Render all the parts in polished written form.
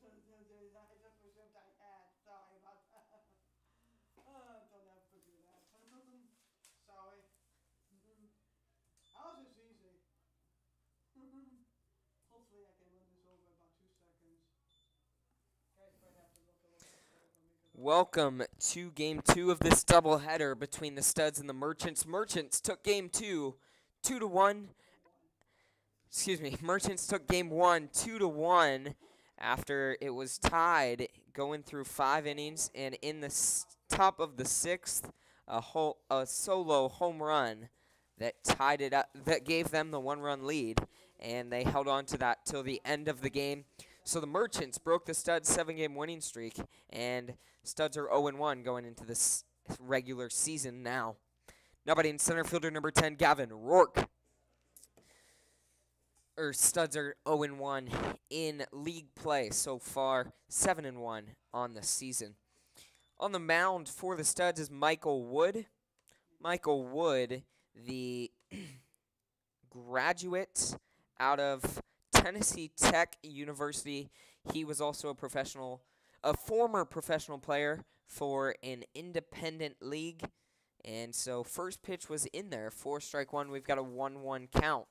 I just presumed I had. Sorry about that. Don't have to do that. Sorry. Ours is easy. Hopefully I can run this over about 2 seconds. Guys might have to look a little bit over me because I'm Welcome to game two of this doubleheader between the Studs and the Merchants. Merchants took game two, 2-1. Excuse me, Merchants took game one, 2-1, after it was tied going through 5 innings, and in the top of the 6th, a solo home run that tied it up, that gave them the 1-run lead, and they held on to that till the end of the game. So the Merchants broke the Studs' 7-game winning streak, and Studs are 0-1 going into this regular season now. Nobody in center fielder number 10, Gavin Rourke. Studs are 0-1 in league play so far, 7-1 on the season. On the mound for the Studs is Michael Wood. Michael Wood, the graduate out of Tennessee Tech University. He was also a former professional player for an independent league. And so first pitch was in there, 4-1. We've got a 1-1 count.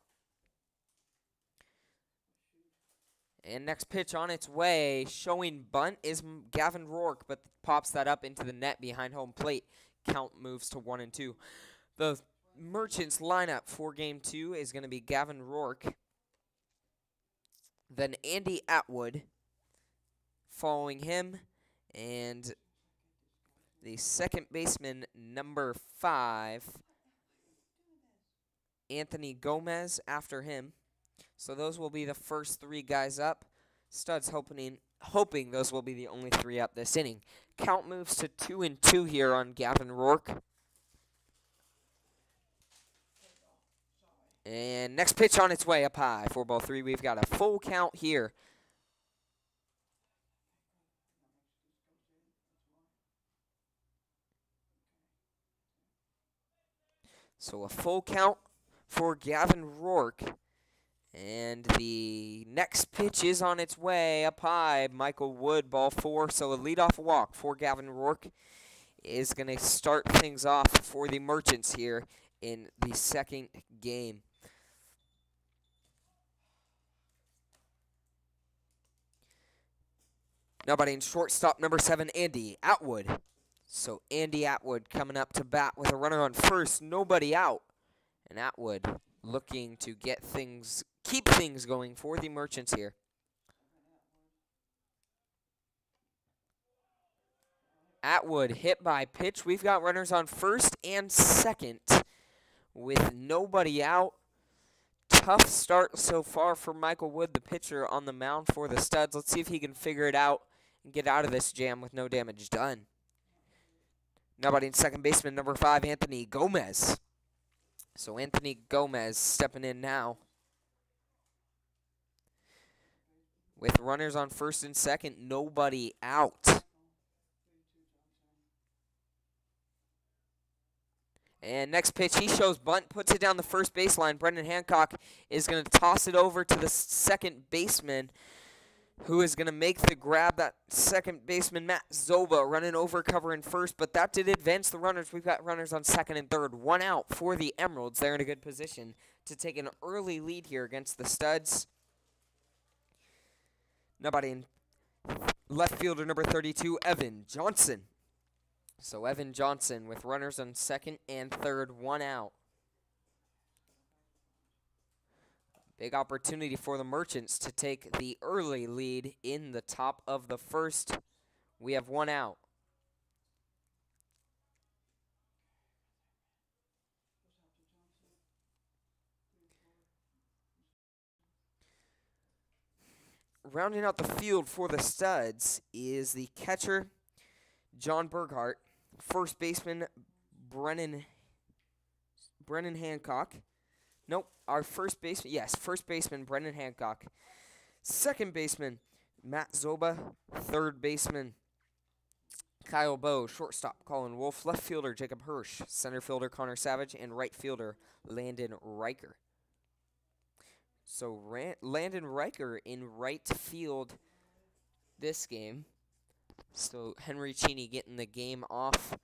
And next pitch on its way, showing bunt, is Gavin Rourke, but pops that up into the net behind home plate. Count moves to 1-2. The Merchants lineup for game two is going to be Gavin Rourke, then Andy Atwood following him, and the second baseman, number 5, Anthony Gomez, after him. So those will be the first 3 guys up. Studs hoping those will be the only 3 up this inning. Count moves to 2-2 here on Gavin Rourke. And next pitch on its way up high. 4-3. We've got a full count here. So a full count for Gavin Rourke. And the next pitch is on its way up high. Michael Wood, ball 4. So a leadoff walk for Gavin Rourke is going to start things off for the Merchants here in the second game. Nobody in shortstop, number 7, Andy Atwood. So Andy Atwood coming up to bat with a runner on first, nobody out. And Atwood looking to keep things going for the Merchants here. Atwood hit by pitch. We've got runners on first and second with nobody out. Tough start so far for Michael Wood, the pitcher on the mound for the Studs. Let's see if he can figure it out and get out of this jam with no damage done. Nobody in second baseman, number 5, Anthony Gomez. So Anthony Gomez stepping in now. With runners on first and second, nobody out. And next pitch, he shows bunt, puts it down the first baseline. Brendan Hancock is going to toss it over to the second baseman, who is going to make the grab. That second baseman, Matt Zoba, running over, covering first, but that did advance the runners. We've got runners on second and third. 1 out for the Emeralds. They're in a good position to take an early lead here against the Studs. Nobody in left fielder, number 32, Evan Johnson. So Evan Johnson with runners on second and third, 1 out. Big opportunity for the Merchants to take the early lead in the top of the first. We have 1 out. Rounding out the field for the Studs is the catcher, John Burghardt. First baseman, Brennan Hancock. Nope, our first baseman, yes, first baseman, Brendan Hancock. Second baseman, Matt Zoba. Third baseman, Kyle Bowe. Shortstop, Colin Wolf. Left fielder, Jacob Hirsch. Center fielder, Connor Savage. And right fielder, Landon Riker. So Landon Riker in right field this game. So Henry Cheney getting the game off.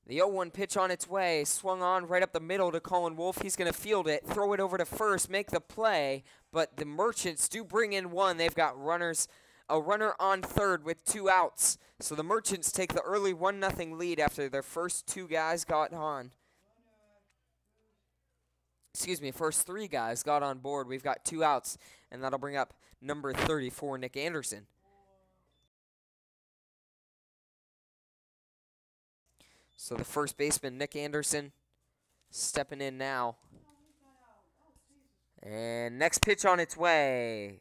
The 0-1 pitch on its way, swung on right up the middle to Colin Wolf. He's going to field it, throw it over to first, make the play, but the Merchants do bring in one. They've got a runner on third with 2 outs. So the Merchants take the early 1-0 lead after their first 2 guys got on. Excuse me, first 3 guys got on board. We've got 2 outs, and that'll bring up number 34, Nick Anderson. So the first baseman, Nick Anderson, stepping in now. And next pitch on its way.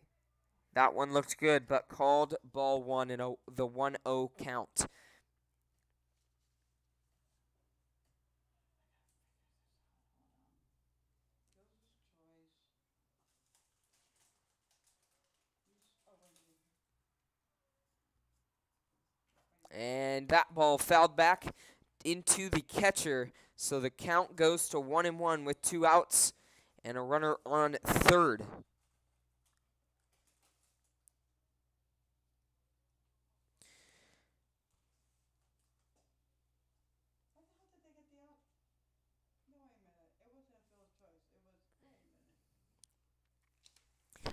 That one looked good, but called ball 1 in the 1-0 count. And that ball fouled back into the catcher. So the count goes to 1-1 with 2 outs and a runner on third.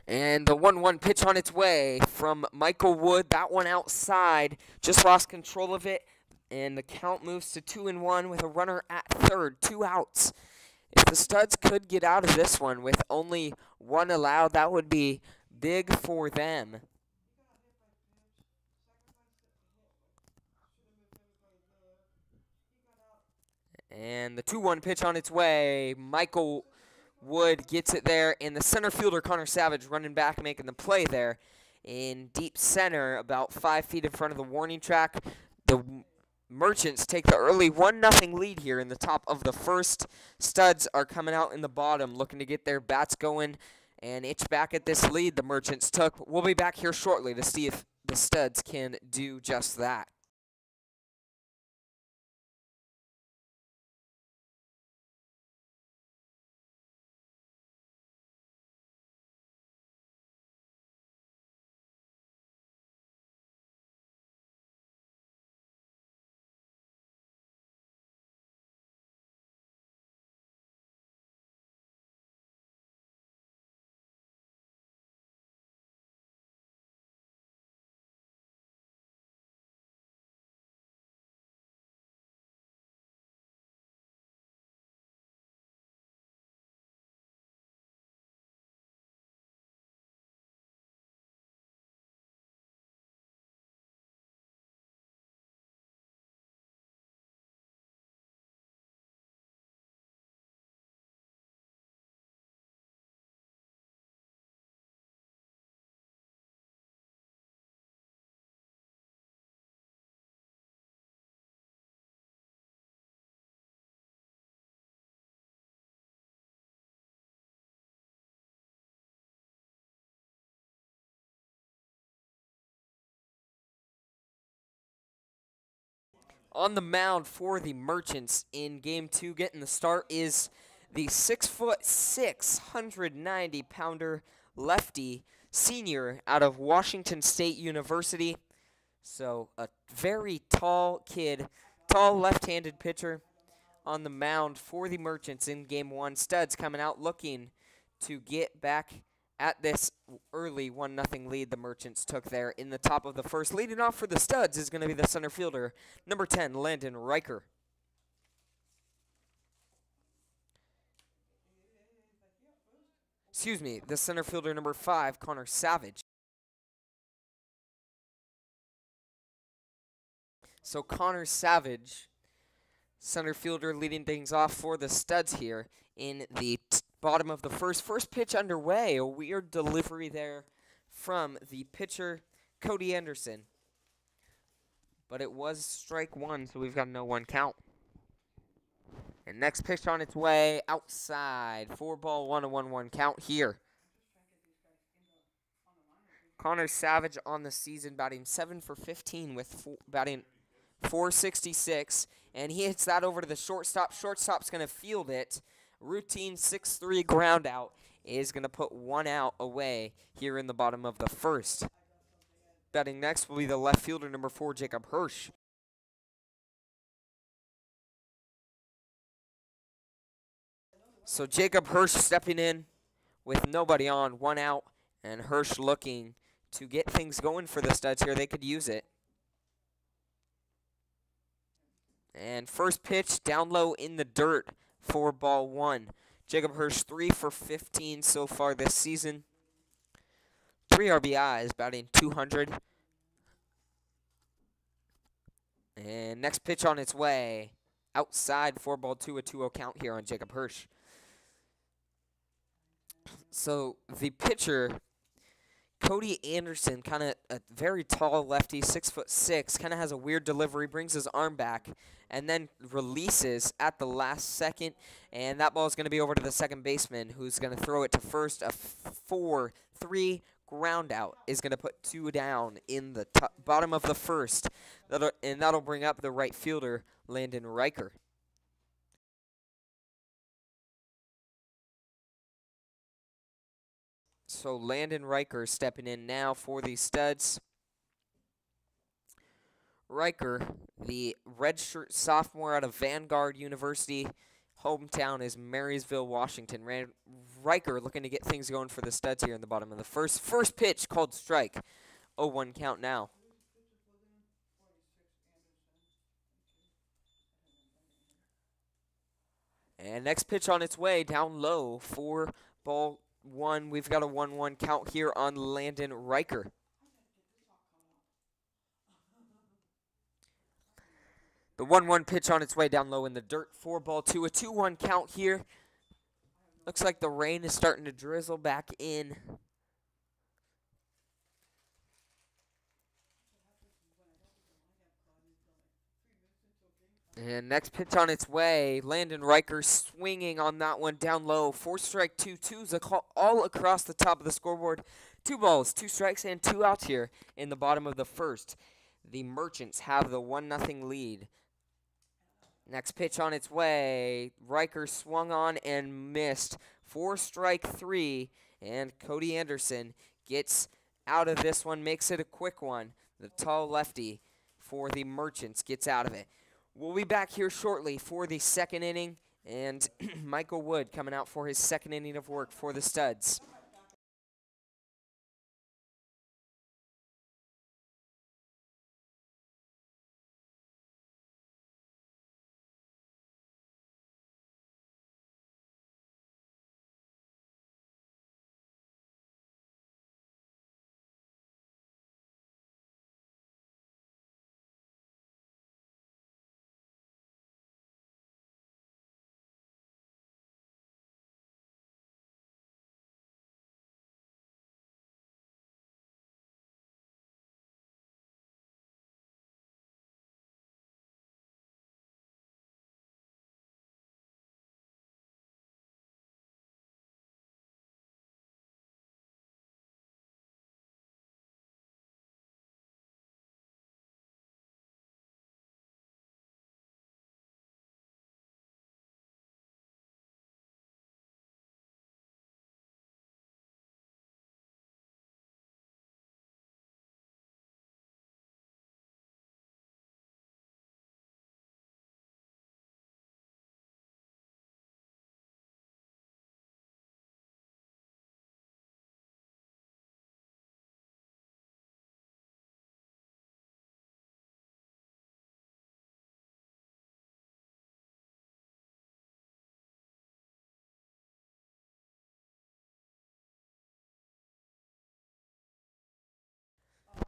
And the 1-1 pitch on its way from Michael Wood. That one outside. Just lost control of it. And the count moves to 2-1 with a runner at third. 2 outs. If the Studs could get out of this one with only 1 allowed, that would be big for them. And the 2-1 pitch on its way. Michael Wood gets it there, and the center fielder, Connor Savage, running back, making the play there in deep center, about 5 feet in front of the warning track. The Merchants take the early 1-0 lead here in the top of the first. Studs are coming out in the bottom, looking to get their bats going and itch back at this lead the Merchants took. We'll be back here shortly to see if the Studs can do just that. On the mound for the Merchants in Game 2, getting the start, is the 6'6", 190-pounder lefty senior out of Washington State University. So a very tall kid, tall left-handed pitcher on the mound for the Merchants in Game 1. Studs coming out looking to get back at this early 1-0 lead the Merchants took there in the top of the first. Leading off for the Studs is going to be the center fielder, number 10, Landon Riker. Excuse me, the center fielder, number 5, Connor Savage. So Connor Savage, center fielder, leading things off for the Studs here in the bottom of the first. First pitch underway. A weird delivery there from the pitcher, Cody Anderson. But it was strike 1, so we've got a 0-1 count. And next pitch on its way, outside. 4-1, a 1-1 count here. Connor Savage on the season, batting 7 for 15 with batting .466. And he hits that over to the shortstop. Shortstop's going to field it. Routine 6-3 ground out is going to put 1 out away here in the bottom of the first. Batting next will be the left fielder, number 4, Jacob Hirsch. So Jacob Hirsch stepping in with nobody on, 1 out, and Hirsch looking to get things going for the Studs here. They could use it. And first pitch down low in the dirt for ball 1. Jacob Hirsch 3 for 15 so far this season. 3 RBIs, batting .200. And next pitch on its way. Outside for ball 2, a 2-0 count here on Jacob Hirsch. So the pitcher, Cody Anderson, kind of a very tall lefty, 6'6", kind of has a weird delivery, brings his arm back, and then releases at the last second, and that ball is going to be over to the second baseman, who's going to throw it to first. A 4-3 ground out is going to put 2 down in the bottom of the first, and that'll bring up the right fielder, Landon Riker. So Landon Riker stepping in now for the Studs. Riker, the redshirt sophomore out of Vanguard University. Hometown is Marysville, Washington. Riker looking to get things going for the Studs here in the bottom of the first. First pitch called strike. 0-1 count now. And next pitch on its way down low for ball 1. We've got a 1-1 count here on Landon Riker. The 1-1 pitch on its way down low in the dirt for ball 2. A 2-1 count here. Looks like the rain is starting to drizzle back in. And next pitch on its way. Landon Riker swinging on that one down low. 4 strike 2. 2's a call all across the top of the scoreboard. 2 balls, 2 strikes, and 2 outs here in the bottom of the first. The Merchants have the 1-0 lead. Next pitch on its way. Riker swung on and missed. 4 strike 3. And Cody Anderson gets out of this one, makes it a quick one. The tall lefty for the Merchants gets out of it. We'll be back here shortly for the second inning, and Michael Wood coming out for his second inning of work for the Studs.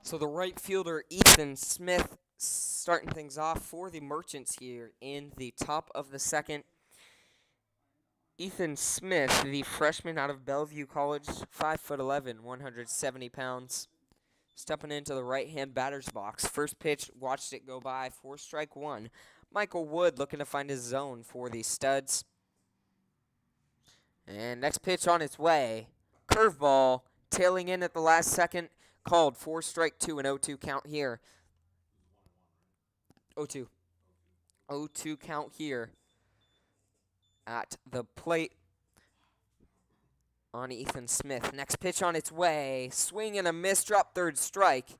So the right fielder, Ethan Smith, starting things off for the Merchants here in the top of the second. Ethan Smith, the freshman out of Bellevue College, 5'11", 170 pounds. Stepping into the right-hand batter's box. First pitch, watched it go by, 4 strike 1. Michael Wood looking to find his zone for the Studs. And next pitch on its way. Curveball, tailing in at the last second. Called 4 strike 2, an 0-2 count here. 0-2. 0-2 count here at the plate on Ethan Smith. Next pitch on its way. Swing and a miss, drop, 3rd strike.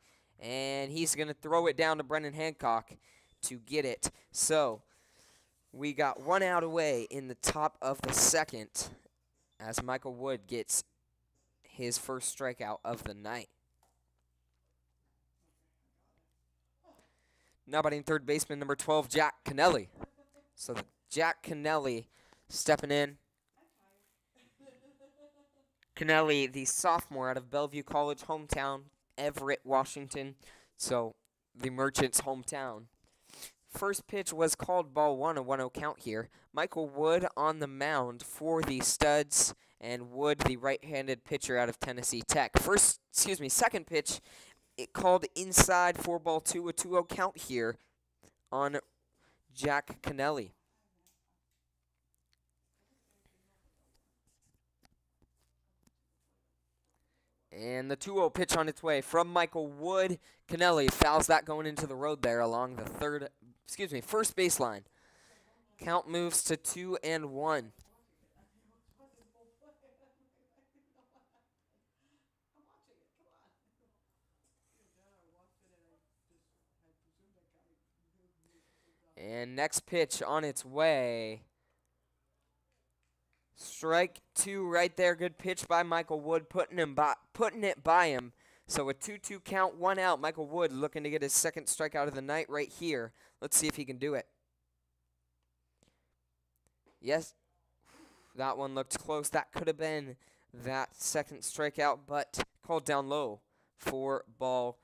And he's going to throw it down to Brennan Hancock to get it. So we got 1 out away in the top of the second as Michael Wood gets his first strikeout of the night. Now batting third baseman number 12, Jack Kennelly. So Jack Kennelly stepping in. Kennelly, the sophomore out of Bellevue College, hometown, Everett, Washington. So the Merchants' hometown. First pitch was called ball 1, a 1-0 count here. Michael Wood on the mound for the Studs, and Wood, the right-handed pitcher out of Tennessee Tech. Second pitch, it called inside for ball 2, a 2-0 count here on Jack Kennelly. And the 2-0 pitch on its way from Michael Wood. Kennelly fouls that going into the road there along the first baseline. Count moves to 2-1. And next pitch on its way. Strike 2 right there. Good pitch by Michael Wood, putting it by him. So a 2-2 count, 1 out. Michael Wood looking to get his second strikeout of the night right here. Let's see if he can do it. Yes, that one looked close. That could have been that second strikeout, but called down low for ball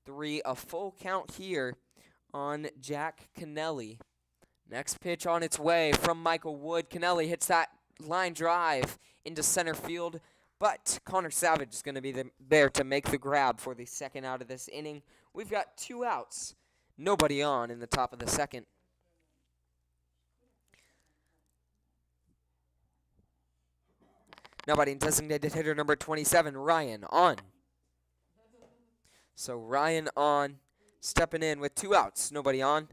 3. A full count here on Jack Kennelly. Next pitch on its way from Michael Wood. Kennelly hits that line drive into center field, but Connor Savage is going to be there to make the grab for the second out of this inning. We've got 2 outs, nobody on in the top of the second. Now batting designated hitter number 27, Ryan on. So Ryan on, stepping in with 2 outs, nobody on.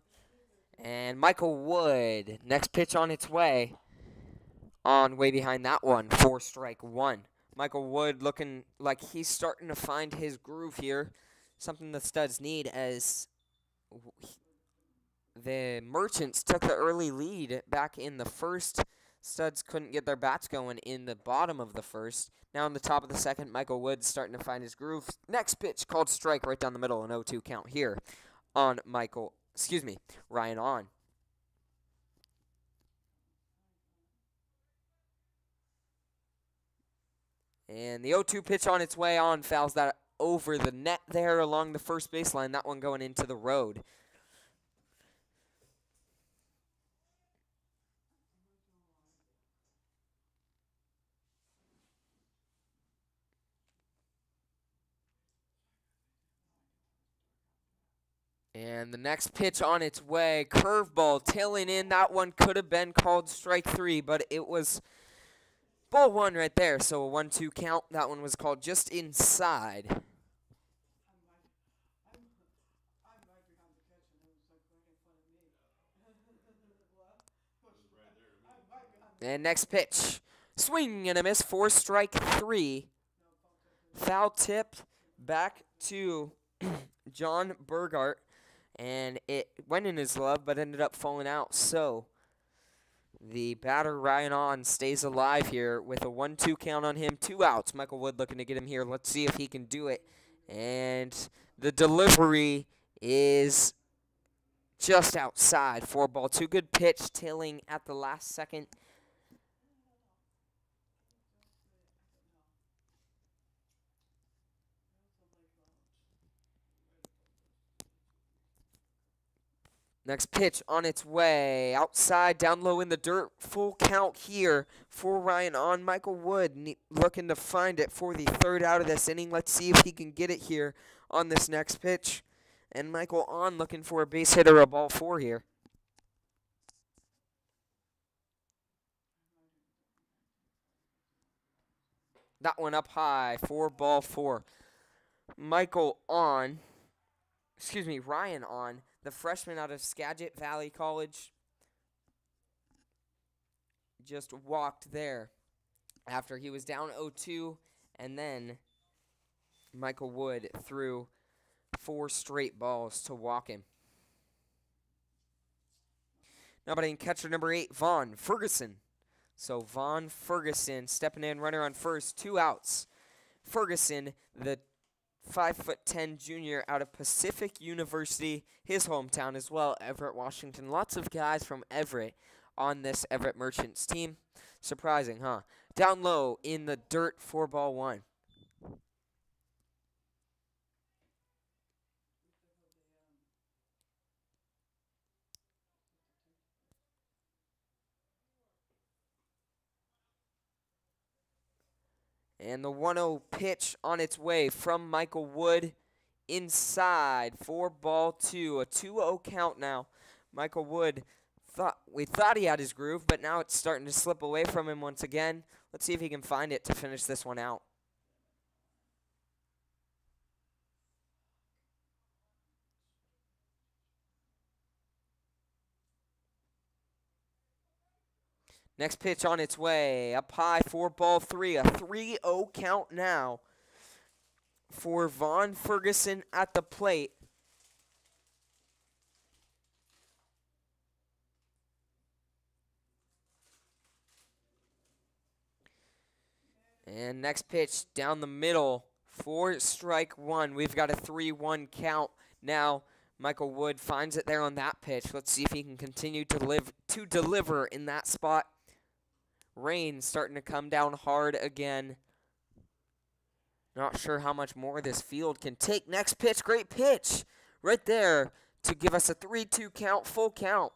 And Michael Wood, next pitch on its way. On way behind that one for strike 1. Michael Wood looking like he's starting to find his groove here. Something the Studs need as the Merchants took the early lead back in the first. Studs couldn't get their bats going in the bottom of the first. Now in the top of the second, Michael Wood's starting to find his groove. Next pitch called strike right down the middle, an 0-2 count here on Ryan on. And the 0-2 pitch on its way on, fouls that over the net there along the first baseline. That one going into the road. And the next pitch on its way, curveball tailing in. That one could have been called strike 3, but it was ball 1 right there, so a 1-2 count. That one was called just inside. I'm right behind the catch, and it was like right in front of me. I'm right behind the And next pitch, swing and a miss for strike 3. Foul tip back to John Burgart, and it went in his glove but ended up falling out. So the batter Ryan on stays alive here with a 1-2 count on him. 2 outs. Michael Wood looking to get him here. Let's see if he can do it. And the delivery is just outside for ball 2. Good pitch, tailing at the last second. Next pitch on its way. Outside, down low in the dirt. Full count here for Ryan on. Michael Wood looking to find it for the 3rd out of this inning. Let's see if he can get it here on this next pitch. And Michael on looking for a base hit or a ball 4 here. That one up high for ball 4. Ryan on. The freshman out of Skagit Valley College just walked there after he was down 0-2, and then Michael Wood threw 4 straight balls to walk him. Now batting catcher number 8, Vaughn Ferguson. So Vaughn Ferguson stepping in, runner on first, 2 outs. Ferguson, the 5'10" junior out of Pacific University, his hometown as well, Everett, Washington. Lots of guys from Everett on this Everett Merchants team. Surprising, huh? Down low in the dirt, 4-1. And the 1-0 pitch on its way from Michael Wood inside, 4-2, a 2-0 count now. Michael Wood, we thought he had his groove, but now it's starting to slip away from him once again. Let's see if he can find it to finish this one out. Next pitch on its way, up high, 4-3, a 3-0 count now for Vaughn Ferguson at the plate. And next pitch down the middle for strike one. We've got a 3-1 count now. Michael Wood finds it there on that pitch. Let's see if he can continue to deliver in that spot. Rain starting to come down hard again. Not sure how much more this field can take. Next pitch, great pitch right there to give us a 3-2 count, full count.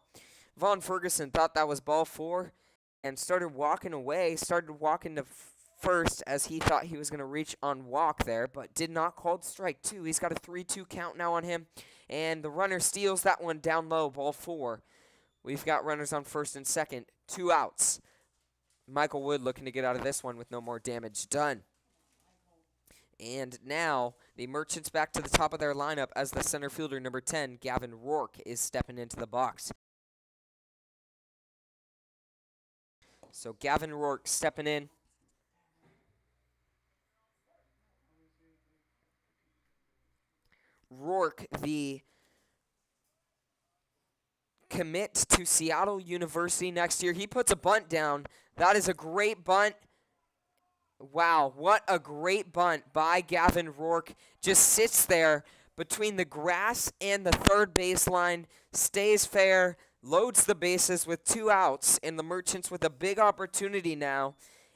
Vaughn Ferguson thought that was ball 4 and started walking away, started walking to first as he thought he was going to reach on walk there, but did not call strike 2. He's got a 3-2 count now on him, and the runner steals that one down low, ball 4. We've got runners on first and second, 2 outs. Michael Wood looking to get out of this one with no more damage done. And now the Merchants back to the top of their lineup as the center fielder, number 10, Gavin Rourke, is stepping into the box. So Gavin Rourke stepping in. Rourke, the commit to Seattle University next year. He puts a bunt down. That is a great bunt. Wow, what a great bunt by Gavin Rourke. Just sits there between the grass and the third baseline, stays fair, loads the bases with 2 outs, and the Merchants with a big opportunity now.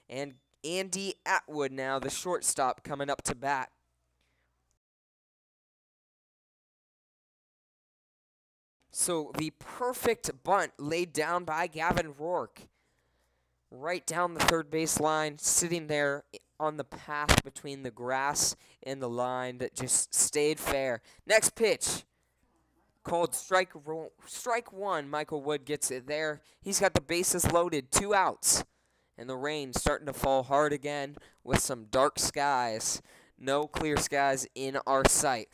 And Andy Atwood now, the shortstop, coming up to bat. So the perfect bunt laid down by Gavin Rourke. Right down the third base line, sitting there on the path between the grass and the line that just stayed fair. Next pitch, called strike 1. Michael Wood gets it there. He's got the bases loaded, 2 outs. And the rain starting to fall hard again with some dark skies. No clear skies in our sight.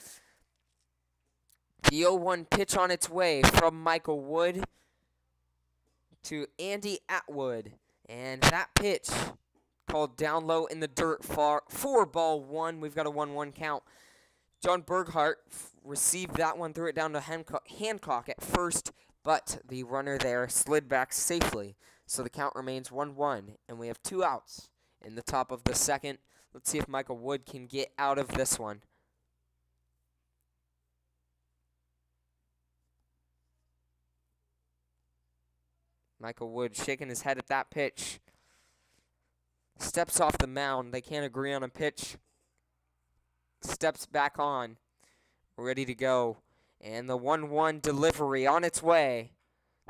The 0-1 pitch on its way from Michael Wood to Andy Atwood. And that pitch called down low in the dirt for ball 1. We've got a 1-1 count. John Berghardt received that one, threw it down to Hancock at first, but the runner there slid back safely. So the count remains 1-1, and we have 2 outs in the top of the second. Let's see if Michael Wood can get out of this one. Michael Wood shaking his head at that pitch. Steps off the mound. They can't agree on a pitch. Steps back on. Ready to go. And the 1-1 delivery on its way.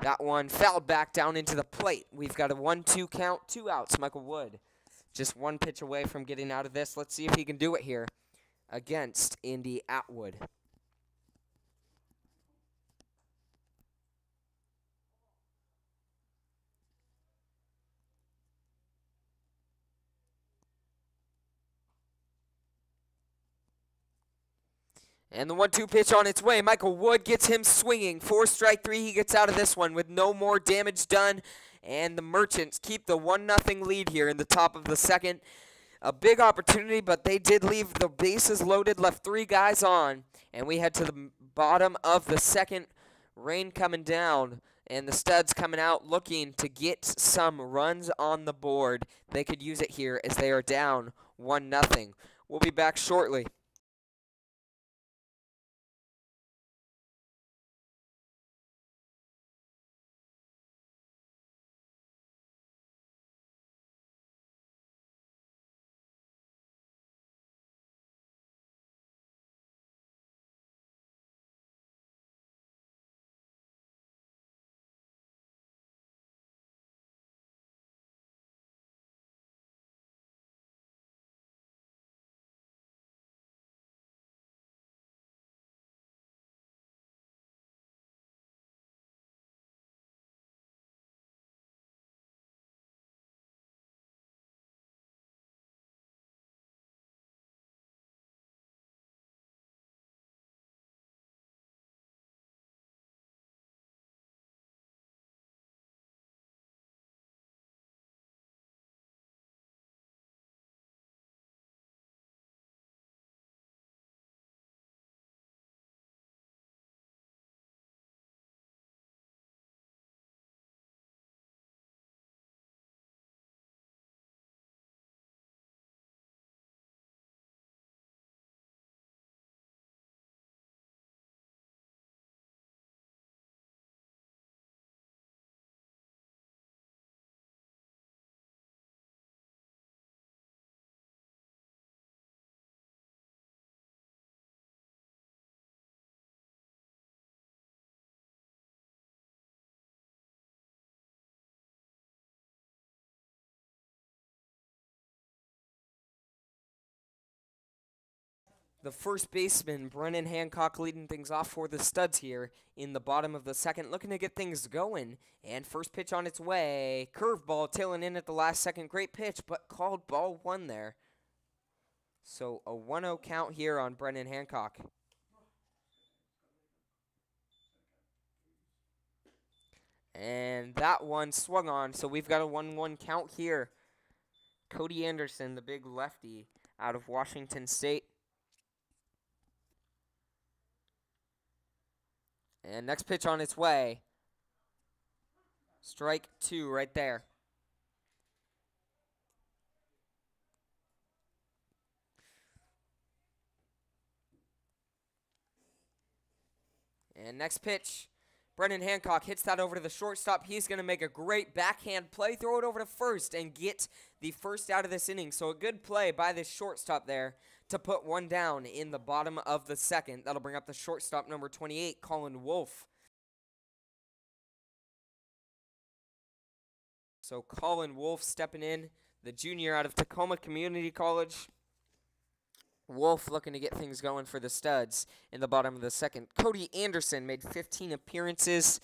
That one fouled back down into the plate. We've got a 1-2 count, 2 outs. Michael Wood just 1 pitch away from getting out of this. Let's see if he can do it here against Andy Atwood. And the 1-2 pitch on its way. Michael Wood gets him swinging. 4 strike 3. He gets out of this one with no more damage done. And the Merchants keep the 1-0 lead here in the top of the second. A big opportunity, but they did leave the bases loaded, left 3 guys on. And we head to the bottom of the second. Rain coming down, and the Studs coming out looking to get some runs on the board. They could use it here as they are down 1-0. We'll be back shortly. The first baseman, Brennan Hancock, leading things off for the Studs here in the bottom of the second, looking to get things going. And first pitch on its way. Curveball tailing in at the last second. Great pitch, but called ball 1 there. So a 1-0 count here on Brennan Hancock. And that one swung on, so we've got a 1-1 count here. Cody Anderson, the big lefty out of Washington State. And next pitch on its way. Strike 2 right there. And next pitch. Brennan Hancock hits that over to the shortstop. He's going to make a great backhand play, throw it over to first, and get the first out of this inning. So a good play by this shortstop there to put 1 down in the bottom of the second. That'll bring up the shortstop, number 28, Colin Wolf. So Colin Wolf stepping in, the junior out of Tacoma Community College. Wolf looking to get things going for the Studs in the bottom of the second. Cody Anderson made 15 appearances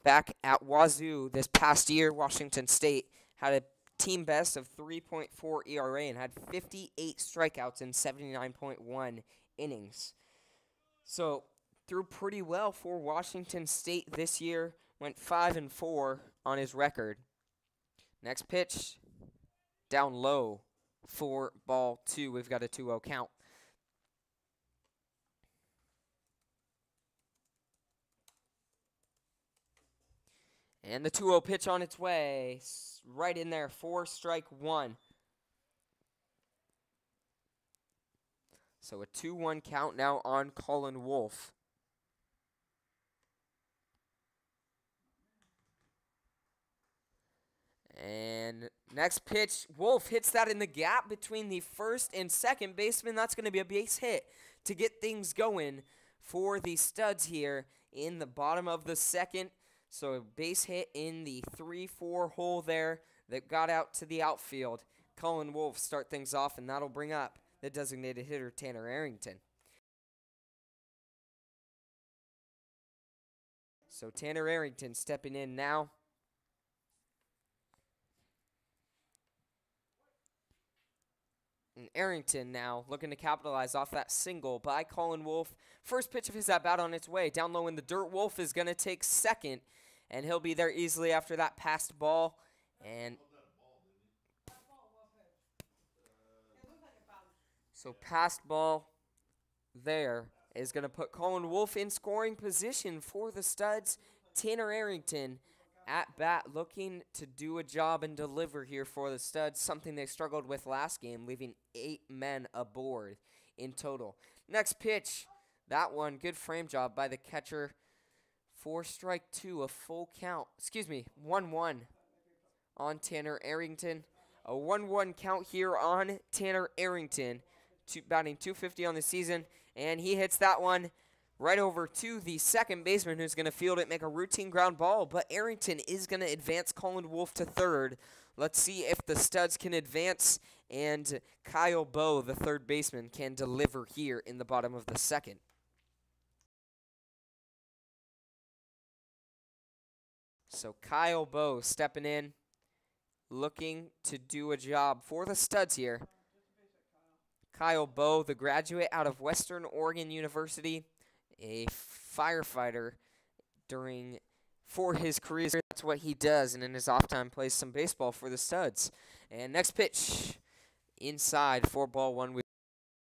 back at Wazoo this past year. Washington State had a team best of 3.4 ERA and had 58 strikeouts in 79.1 innings. So threw pretty well for Washington State this year. Went 5-4 on his record. Next pitch, down low for ball 2. We've got a 2-0 count. And the 2-0 pitch on its way. Right in there for strike 1. So a 2-1 count now on Colin Wolf. And next pitch, Wolf hits that in the gap between the first and second baseman. That's going to be a base hit to get things going for the Studs here in the bottom of the second. So a base hit in the 3-4 hole there that got out to the outfield. Colin Wolf start things off, and that'll bring up the designated hitter, Tanner Arrington. So Tanner Arrington stepping in now. And Arrington now looking to capitalize off that single by Colin Wolf. First pitch of his at-bat on its way. Down low in the dirt, Wolf is going to take second. And he'll be there easily after that passed ball. And So passed ball there is going to put Colin Wolf in scoring position for the Studs. Tanner Arrington at bat looking to do a job and deliver here for the Studs, something they struggled with last game, leaving 8 men aboard in total. Next pitch, that one, good frame job by the catcher. 4 strike 2, a full count. 1-1 on Tanner Arrington. A 1-1 count here on Tanner Arrington, batting .250 on the season, and he hits that one right over to the second baseman who's going to field it, make a routine ground ball, but Arrington is going to advance Colin Wolf to third. Let's see if the Studs can advance and Kyle Bowe, the third baseman, can deliver here in the bottom of the second. So Kyle Bowe stepping in, looking to do a job for the Studs here. Kyle Bowe, the graduate out of Western Oregon University, a firefighter for his career. That's what he does, and in his off time plays some baseball for the Studs. And next pitch, inside, 4-1 with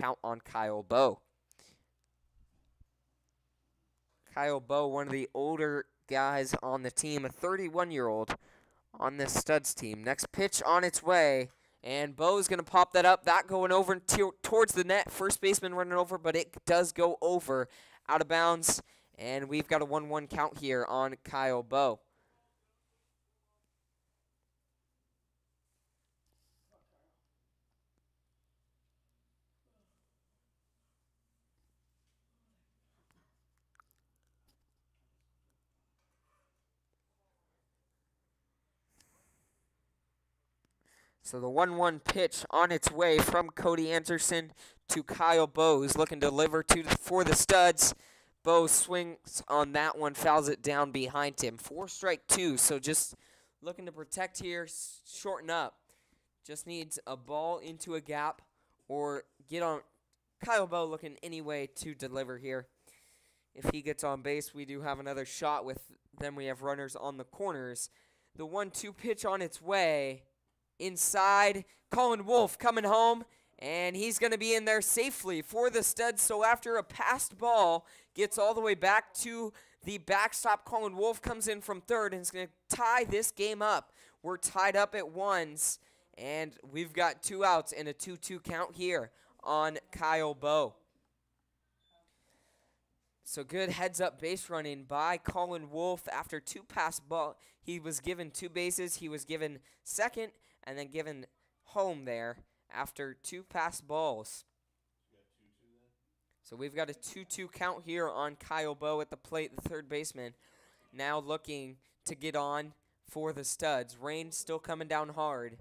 count on Kyle Bowe. Kyle Bowe, one of the older guys on the team, a 31-year-old on this Studs team. Next pitch on its way, and Bowe's going to pop that up. That going over towards the net. First baseman running over, but it does go over out of bounds, and we've got a 1-1 count here on Kyle Bowe. So the 1-1 pitch on its way from Cody Anderson to Kyle Bowe, who's looking to deliver for the Studs. Bowe swings on that one, fouls it down behind him. 4 strike 2, so just looking to protect here, shorten up. Just needs a ball into a gap or get on. Kyle Bowe looking anyway to deliver here. If he gets on base, we do have another shot with them. We have runners on the corners. The 1-2 pitch on its way. Inside, Colin Wolf coming home, and he's going to be in there safely for the Studs. So after a passed ball gets all the way back to the backstop, Colin Wolf comes in from third and is going to tie this game up. We're tied up at 1s, and we've got 2 outs and a 2-2 count here on Kyle Bowe. So good heads-up base running by Colin Wolf after 2 passed ball. He was given 2 bases. He was given second and then given home there after 2 passed balls. So we've got a 2-2 count here on Kyle Bowe at the plate, the third baseman. Now looking to get on for the Studs. Rain still coming down hard.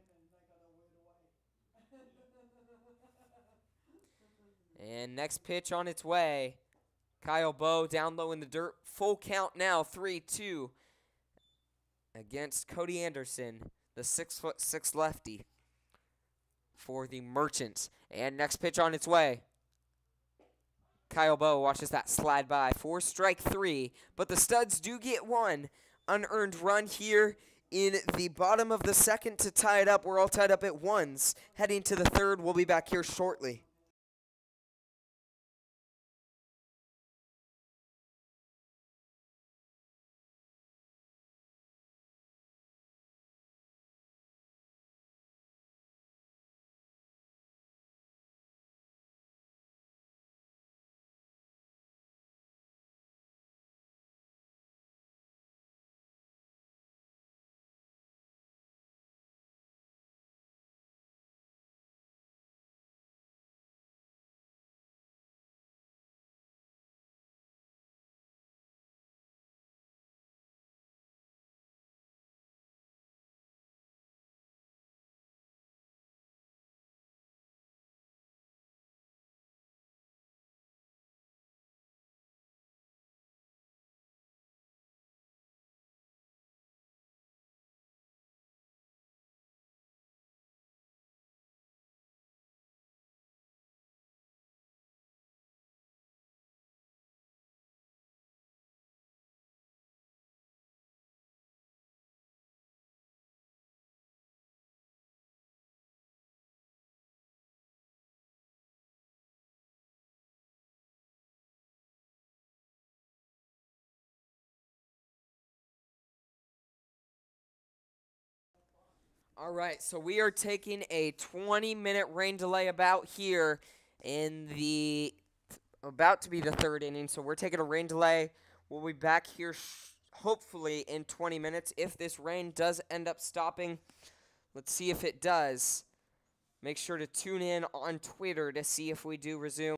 And next pitch on its way. Kyle Bowe down low in the dirt. Full count now, 3-2 against Cody Anderson, the 6'6" lefty for the Merchants. And next pitch on its way. Kyle Bowe watches that slide by. 4 strike 3, but the Studs do get 1 unearned run here in the bottom of the second to tie it up. We're all tied up at 1s. Heading to the third, we'll be back here shortly. All right, so we are taking a 20-minute rain delay about here in the about to be the third inning. So we're taking a rain delay. We'll be back here hopefully in 20 minutes if this rain does end up stopping. Let's see if it does. Make sure to tune in on Twitter to see if we do resume.